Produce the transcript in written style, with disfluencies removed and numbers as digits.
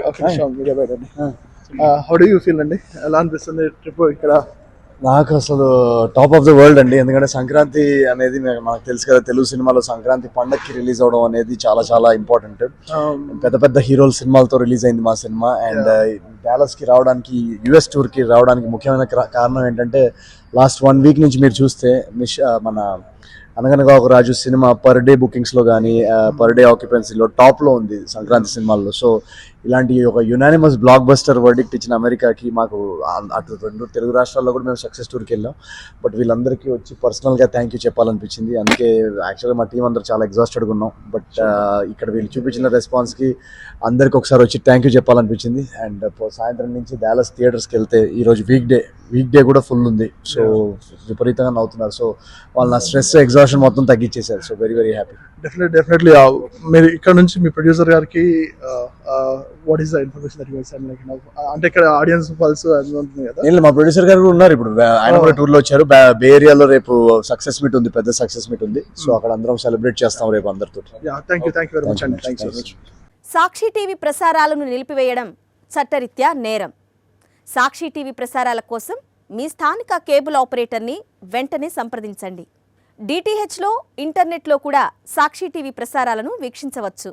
ఒక నిమిషం మీడియా బయట హౌ డు యూ ఫీల్ అండి? ఎలా అనిపిస్తుంది ట్రిప్ ఇక్కడ? నాకు అసలు టాప్ ఆఫ్ ద వరల్డ్ అండి. ఎందుకంటే సంక్రాంతి అనేది మనకు తెలుసు కదా, తెలుగు సినిమాలో సంక్రాంతి పండగకి రిలీజ్ అవడం అనేది చాలా చాలా ఇంపార్టెంట్. పెద్ద పెద్ద హీరోల సినిమాలతో రిలీజ్ అయింది మా సినిమా. అండ్ డాలస్ కి రావడానికి, యుఎస్ టూర్ కి రావడానికి ముఖ్యమైన కారణం ఏంటంటే, లాస్ట్ 1 వీక్ నుంచి మీరు చూస్తే మన అనగనగా ఒక రాజు సినిమా పర్ డే బుకింగ్స్లో కానీ, పర్ డే ఆక్యుపెన్సీలో టాప్లో ఉంది సంక్రాంతి సినిమాల్లో. సో ఇలాంటి ఒక యునానిమస్ బ్లాక్ బస్టర్ వర్డిక్ట్ ఇచ్చిన అమెరికాకి, మాకు అటు 2 తెలుగు రాష్ట్రాల్లో కూడా మేము సక్సెస్ టూర్కి వెళ్ళాం. బట్ వీళ్ళందరికీ వచ్చి పర్సనల్గా థ్యాంక్ యూ చెప్పాలనిపించింది. అందుకే యాక్చువల్గా మా టీం అందరూ చాలా ఎగ్జాస్టెడ్గా ఉన్నాం. బట్ ఇక్కడ వీళ్ళు చూపించిన రెస్పాన్స్కి అందరికి ఒకసారి వచ్చి థ్యాంక్ యూ చెప్పాలనిపించింది. అండ్ సాయంత్రం నుంచి డాలస్ థియేటర్స్కి వెళ్తే, ఈరోజు వీక్ డే కూడా ఫుల్ ఉంది. సో విపరీతంగా నవ్వుతున్నారు. సో వాళ్ళు నా స్ట్రెస్ ఎగ్జాషన్ మొత్తం తగ్గించేశారు. So very very happy. Definitely మీరు ఇక్కడ నుంచి మీ ప్రొడ్యూసర్ గారికి what is the information that you send, like అంటే ఇక్కడ ఆడియన్స్ పల్స్ అది ఉంటుంది కదా? నేను మా ప్రొడ్యూసర్ గారు ఉన్నారు ఇప్పుడు, ఆయన కూడా టూర్ లో వచ్చారు. బే ఏరియాలో రేపు సక్సెస్ మీట్ ఉంది, పెద్ద సక్సెస్ మీట్ ఉంది. సో అక్కడ అందరం సెలబ్రేట్ చేస్తాం రేపు అందరితో. థ్యాంక్ యూ వెరీ మచ్ అండి. Thanks very much. Sakshi TV ప్రసారాలను నిలిపివేయడం చట్టరీత్యా నేరం. సాక్షి టీవీ ప్రసారాల కోసం మీ స్థానిక కేబుల్ ఆపరేటర్ని వెంటనే సంప్రదించండి. డిటిహెచ్లో, ఇంటర్నెట్లో కూడా సాక్షి టీవీ ప్రసారాలను వీక్షించవచ్చు.